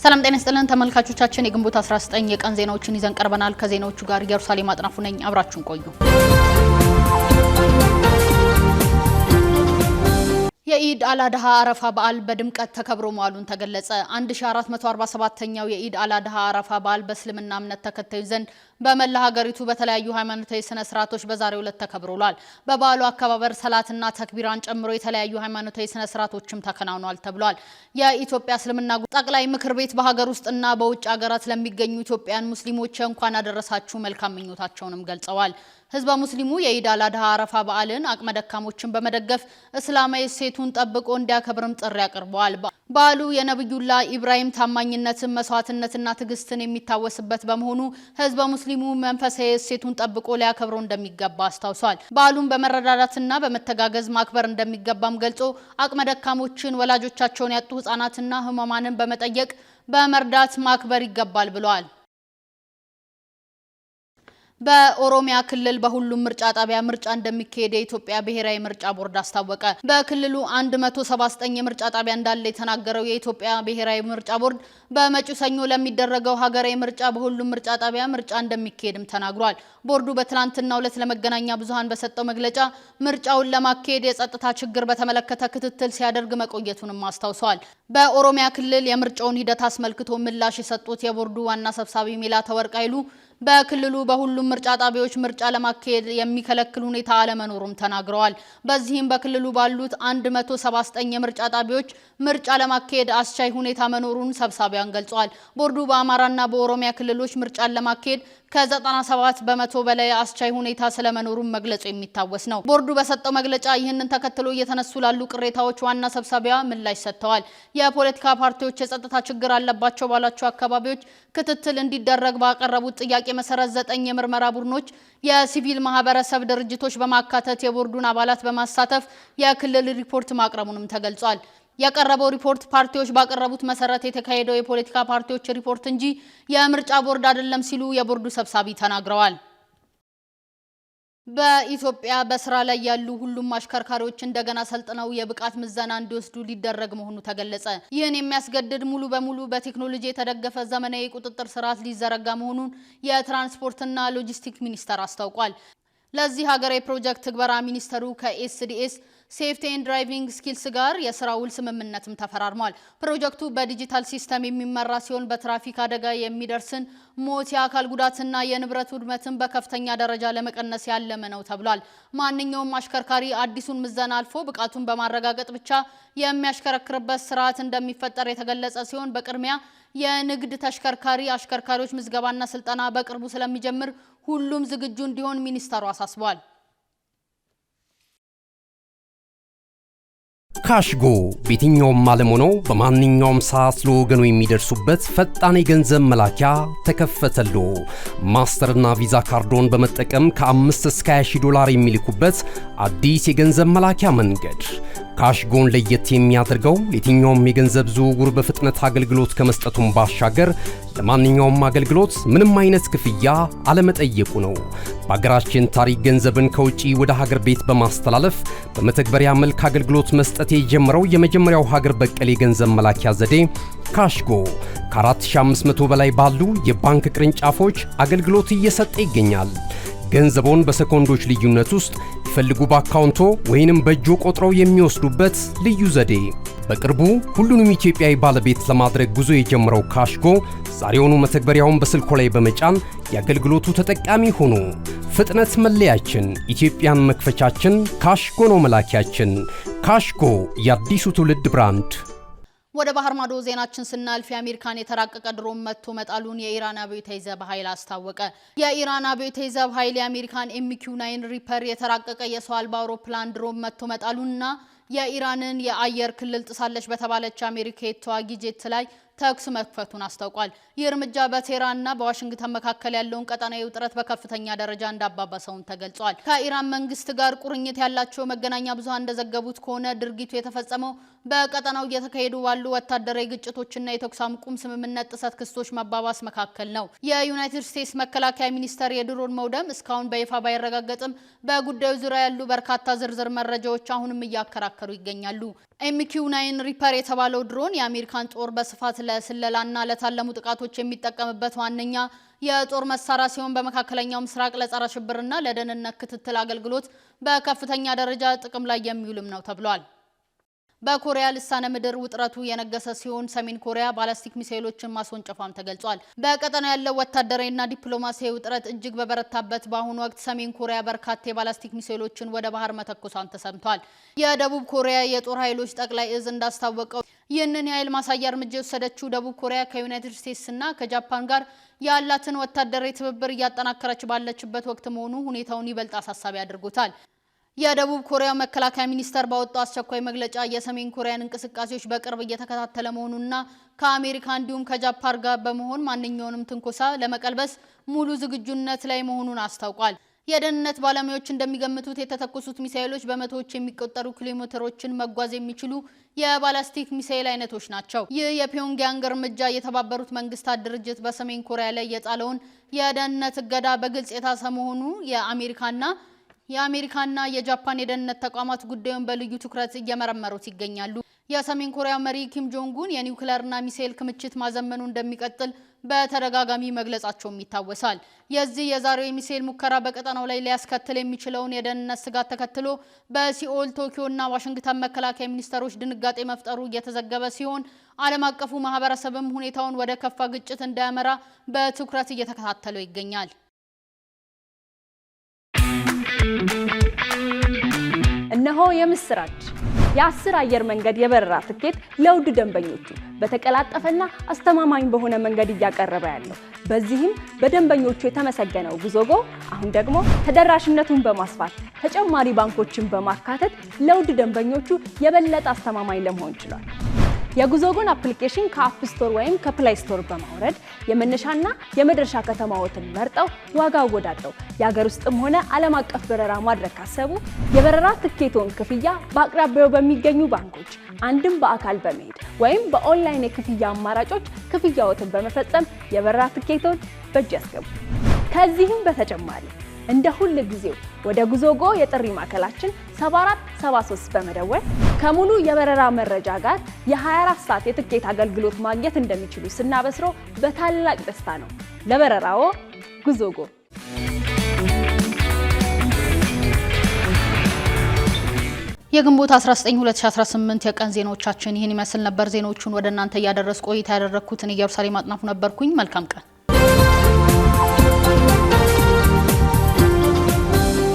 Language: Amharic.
ሰላም ጤና ይስጥልን ተመልካቾቻችን የግንቦት 19 የቀን ዜናዎችን ይዘን ቀርበናል። ከዜናዎቹ ጋር ኢየሩሳሌም አጥናፉ ነኝ። አብራችሁን ቆዩ። የኢድ አልአድሃ አረፋ በዓል በድምቀት ተከብሮ መዋሉን ተገለጸ። 1447ኛው የኢድ አልአድሃ አረፋ በዓል በእስልምና እምነት ተከታዮች ዘንድ በመላ ሀገሪቱ በተለያዩ ሃይማኖታዊ ስነ ስርዓቶች በዛሬው ዕለት ተከብሯል። በበዓሉ አከባበር ሰላትና ተክቢራን ጨምሮ የተለያዩ ሃይማኖታዊ ስነ ስርዓቶችም ተከናውነዋል ተብሏል። የኢትዮጵያ እስልምና ጠቅላይ ምክር ቤት በሀገር ውስጥና በውጭ ሀገራት ለሚገኙ ኢትዮጵያውያን ሙስሊሞች እንኳን አደረሳችሁ መልካም ምኞታቸውንም ገልጸዋል። ህዝበ ሙስሊሙ የኢድ አልአድሃ አረፋ በዓልን አቅመ ደካሞችን በመደገፍ እስላማዊ እሴቱን ጠብቆ እንዲያከብርም ጥሪ አቅርበዋል። በዓሉ የነብዩላህ ኢብራሂም ታማኝነትን፣ መስዋዕትነትና ትዕግስትን የሚታወስበት በመሆኑ ህዝበ ሙስሊሙ መንፈሳዊ እሴቱን ጠብቆ ሊያከብረው እንደሚገባ አስታውሷል። በዓሉን በመረዳዳትና በመተጋገዝ ማክበር እንደሚገባም ገልጾ አቅመ ደካሞችን፣ ወላጆቻቸውን ያጡ ህጻናትና ህሙማንን በመጠየቅ በመርዳት ማክበር ይገባል ብለዋል። በኦሮሚያ ክልል በሁሉም ምርጫ ጣቢያ ምርጫ እንደሚካሄድ የኢትዮጵያ ብሔራዊ ምርጫ ቦርድ አስታወቀ። በክልሉ 179 የምርጫ ጣቢያ እንዳለ የተናገረው የኢትዮጵያ ብሔራዊ ምርጫ ቦርድ በመጪው ሰኞ ለሚደረገው ሀገራዊ ምርጫ በሁሉም ምርጫ ጣቢያ ምርጫ እንደሚካሄድም ተናግሯል። ቦርዱ በትናንትናው ዕለት ለመገናኛ ብዙሃን በሰጠው መግለጫ ምርጫውን ለማካሄድ የጸጥታ ችግር በተመለከተ ክትትል ሲያደርግ መቆየቱንም አስታውሷል። በኦሮሚያ ክልል የምርጫውን ሂደት አስመልክቶ ምላሽ የሰጡት የቦርዱ ዋና ሰብሳቢ ሜላተወርቅ ኃይሉ በክልሉ በሁሉም ምርጫ ጣቢያዎች ምርጫ ለማካሄድ የሚከለክል ሁኔታ አለመኖሩም ተናግረዋል። በዚህም በክልሉ ባሉት 179 የምርጫ ጣቢያዎች ምርጫ ለማካሄድ አስቻይ ሁኔታ መኖሩን ሰብሳቢያን ገልጸዋል። ቦርዱ በአማራና በኦሮሚያ ክልሎች ምርጫን ለማካሄድ ከ97 በመቶ በላይ አስቻይ ሁኔታ ስለመኖሩን መግለጹ የሚታወስ ነው። ቦርዱ በሰጠው መግለጫ ይህንን ተከትሎ እየተነሱ ላሉ ቅሬታዎች ዋና ሰብሳቢያ ምላሽ ሰጥተዋል። የፖለቲካ ፓርቲዎች የጸጥታ ችግር አለባቸው ባላቸው አካባቢዎች ክትትል እንዲደረግ ባቀረቡት ጥያቄ መሰረት 9 የምርመራ ቡድኖች የሲቪል ማህበረሰብ ድርጅቶች በማካተት የቦርዱን አባላት በማሳተፍ የክልል ሪፖርት ማቅረቡንም ተገልጿል። የቀረበው ሪፖርት ፓርቲዎች ባቀረቡት መሰረት የተካሄደው የፖለቲካ ፓርቲዎች ሪፖርት እንጂ የምርጫ ቦርድ አይደለም ሲሉ የቦርዱ ሰብሳቢ ተናግረዋል። በኢትዮጵያ በስራ ላይ ያሉ ሁሉም አሽከርካሪዎች እንደገና ሰልጥነው የብቃት ምዘና እንዲወስዱ ሊደረግ መሆኑ ተገለጸ። ይህን የሚያስገድድ ሙሉ በሙሉ በቴክኖሎጂ የተደገፈ ዘመናዊ ቁጥጥር ስርዓት ሊዘረጋ መሆኑን የትራንስፖርትና ሎጂስቲክስ ሚኒስቴር አስታውቋል። ለዚህ ሀገራዊ ፕሮጀክት ትግበራ ሚኒስተሩ ከኤስዲኤስ ሴፍቲ ኤንድ ድራይቪንግ ስኪልስ ጋር የስራ ውል ስምምነትም ተፈራርሟል። ፕሮጀክቱ በዲጂታል ሲስተም የሚመራ ሲሆን በትራፊክ አደጋ የሚደርስን ሞት፣ የአካል ጉዳትና የንብረት ውድመትን በከፍተኛ ደረጃ ለመቀነስ ያለመ ነው ተብሏል። ማንኛውም አሽከርካሪ አዲሱን ምዘና አልፎ ብቃቱን በማረጋገጥ ብቻ የሚያሽከረክርበት ስርዓት እንደሚፈጠር የተገለጸ ሲሆን በቅድሚያ የንግድ ተሽከርካሪ አሽከርካሪዎች ምዝገባና ስልጠና በቅርቡ ስለሚጀምር ሁሉም ዝግጁ እንዲሆን ሚኒስተሩ አሳስቧል። ካሽጎ በየትኛውም ዓለም ሆነው በማንኛውም ሰዓት ለወገኑ የሚደርሱበት ፈጣን የገንዘብ መላኪያ ተከፈተሎ። ማስተርና ቪዛ ካርዶን በመጠቀም ከ5 እስከ 20 ዶላር የሚልኩበት አዲስ የገንዘብ መላኪያ መንገድ። ካሽጎን ለየት የሚያደርገው የትኛውም የገንዘብ ዝውውር በፍጥነት አገልግሎት ከመስጠቱም ባሻገር ለማንኛውም አገልግሎት ምንም አይነት ክፍያ አለመጠየቁ ነው። በሀገራችን ታሪክ ገንዘብን ከውጪ ወደ ሀገር ቤት በማስተላለፍ በመተግበሪያ መልክ አገልግሎት መስጠት የጀመረው የመጀመሪያው ሀገር በቀል የገንዘብ መላኪያ ዘዴ ካሽጎ ከ4500 በላይ ባሉ የባንክ ቅርንጫፎች አገልግሎት እየሰጠ ይገኛል። ገንዘቦን በሰኮንዶች ልዩነት ውስጥ ይፈልጉ በአካውንቶ ወይንም በእጆ ቆጥረው የሚወስዱበት ልዩ ዘዴ። በቅርቡ ሁሉንም ኢትዮጵያዊ ባለቤት ለማድረግ ጉዞ የጀመረው ካሽጎ ዛሬውኑ መተግበሪያውን በስልኮ ላይ በመጫን የአገልግሎቱ ተጠቃሚ ሆኑ። ፍጥነት መለያችን፣ ኢትዮጵያን መክፈቻችን፣ ካሽጎ ነው መላኪያችን። ካሽጎ የአዲሱ ትውልድ ብራንድ። ወደ ባህር ማዶ ዜናችን ስናልፍ የአሜሪካን የተራቀቀ ድሮን መጥቶ መጣሉን የኢራን አብዮታዊ ዘብ ኃይል አስታወቀ። የኢራን አብዮታዊ ዘብ ኃይል የአሜሪካን MQ-9 ሪፐር የተራቀቀ የሰው አልባ አውሮፕላን ድሮን መጥቶ መጣሉንና የኢራንን የአየር ክልል ጥሳለች በተባለች አሜሪካ የተዋጊ ጄት ላይ ተኩስ መክፈቱን አስታውቋል። ይህ እርምጃ በቴህራንና በዋሽንግተን መካከል ያለውን ቀጠናዊ ውጥረት በከፍተኛ ደረጃ እንዳባባሰውን ተገልጿል። ከኢራን መንግስት ጋር ቁርኝት ያላቸው መገናኛ ብዙሃን እንደዘገቡት ከሆነ ድርጊቱ የተፈጸመው በቀጠናው እየተካሄዱ ባሉ ወታደራዊ ግጭቶችና የተኩስ አቁም ስምምነት ጥሰት ክሶች መባባስ መካከል ነው። የዩናይትድ ስቴትስ መከላከያ ሚኒስቴር የድሮን መውደም እስካሁን በይፋ ባይረጋገጥም በጉዳዩ ዙሪያ ያሉ በርካታ ዝርዝር መረጃዎች አሁንም እያከራከሩ ይገኛሉ። MQ-9 ሪፐር የተባለው ድሮን የአሜሪካን ጦር በስፋት ለስለላና ለታለሙ ጥቃቶች የሚጠቀምበት ዋነኛ የጦር መሳሪያ ሲሆን በመካከለኛው ምስራቅ ለጸረ ሽብርና ለደህንነት ክትትል አገልግሎት በከፍተኛ ደረጃ ጥቅም ላይ የሚውልም ነው ተብሏል። በኮሪያ ልሳነ ምድር ውጥረቱ የነገሰ ሲሆን ሰሜን ኮሪያ ባላስቲክ ሚሳኤሎችን ማስወንጨፏም ተገልጿል። በቀጠናው ያለው ወታደራዊና ዲፕሎማሲያዊ ውጥረት እጅግ በበረታበት በአሁኑ ወቅት ሰሜን ኮሪያ በርካታ የባላስቲክ ሚሳኤሎችን ወደ ባህር መተኮሷን ተሰምቷል። የደቡብ ኮሪያ የጦር ኃይሎች ጠቅላይ እዝ እንዳስታወቀው ይህንን የኃይል ማሳያ እርምጃ የወሰደችው ደቡብ ኮሪያ ከዩናይትድ ስቴትስና ከጃፓን ጋር ያላትን ወታደራዊ ትብብር እያጠናከረች ባለችበት ወቅት መሆኑ ሁኔታውን ይበልጥ አሳሳቢ አድርጎታል። የደቡብ ኮሪያ መከላከያ ሚኒስቴር ባወጣው አስቸኳይ መግለጫ የሰሜን ኮሪያን እንቅስቃሴዎች በቅርብ እየተከታተለ መሆኑንና ከአሜሪካ እንዲሁም ከጃፓን ጋር በመሆን ማንኛውንም ትንኮሳ ለመቀልበስ ሙሉ ዝግጁነት ላይ መሆኑን አስታውቋል። የደህንነት ባለሙያዎች እንደሚገምቱት የተተኮሱት ሚሳኤሎች በመቶዎች የሚቆጠሩ ኪሎሜትሮችን መጓዝ የሚችሉ የባላስቲክ ሚሳኤል አይነቶች ናቸው። ይህ የፒዮንግያንግ እርምጃ የተባበሩት መንግስታት ድርጅት በሰሜን ኮሪያ ላይ የጣለውን የደህንነት እገዳ በግልጽ የጣሰ መሆኑ የአሜሪካና የጃፓን የደህንነት ተቋማት ጉዳዩን በልዩ ትኩረት እየመረመሩት ይገኛሉ። የሰሜን ኮሪያ መሪ ኪም ጆንግ ኡን የኒውክሌርና ሚሳኤል ክምችት ማዘመኑ እንደሚቀጥል በተደጋጋሚ መግለጻቸውም ይታወሳል። የዚህ የዛሬው የሚሳኤል ሙከራ በቀጠናው ላይ ሊያስከትል የሚችለውን የደህንነት ስጋት ተከትሎ በሲኦል፣ ቶኪዮና ዋሽንግተን መከላከያ ሚኒስትሮች ድንጋጤ መፍጠሩ እየተዘገበ ሲሆን ዓለም አቀፉ ማህበረሰብም ሁኔታውን ወደ ከፋ ግጭት እንዳያመራ በትኩረት እየተከታተለው ይገኛል። እነሆ የምስራች! የ10 አየር መንገድ የበረራ ትኬት ለውድ ደንበኞቹ በተቀላጠፈና አስተማማኝ በሆነ መንገድ እያቀረበ ያለው። በዚህም በደንበኞቹ የተመሰገነው ጉዞጎ አሁን ደግሞ ተደራሽነቱን በማስፋት ተጨማሪ ባንኮችን በማካተት ለውድ ደንበኞቹ የበለጠ አስተማማኝ ለመሆን ችሏል። የጉዞጎን አፕሊኬሽን ከአፕ ስቶር ወይም ከፕላይ ስቶር በማውረድ የመነሻና የመድረሻ ከተማዎትን መርጠው ዋጋ አወዳድረው የሀገር ውስጥም ሆነ ዓለም አቀፍ በረራ ማድረግ ካሰቡ የበረራ ትኬቶን ክፍያ በአቅራቢያው በሚገኙ ባንኮች አንድም በአካል በመሄድ ወይም በኦንላይን የክፍያ አማራጮች ክፍያዎትን በመፈጸም የበረራ ትኬቶን በእጅ ያስገቡ። ከዚህም በተጨማሪ እንደ ሁሉ ጊዜው ወደ ጉዞጎ የጥሪ ማዕከላችን 7473 በመደወል ከሙሉ የበረራ መረጃ ጋር የ24 ሰዓት የትኬት አገልግሎት ማግኘት እንደሚችሉ ስናበስሮ በታላቅ ደስታ ነው። ለበረራዎ ጉዞጎ። የግንቦት 19 2018 የቀን ዜናዎቻችን ይህን ይመስል ነበር። ዜናዎቹን ወደ እናንተ እያደረስኩ ቆይታ ያደረኩት እኔ ኢየሩሳሌም አጥናፉ ነበርኩኝ። መልካም ቀን።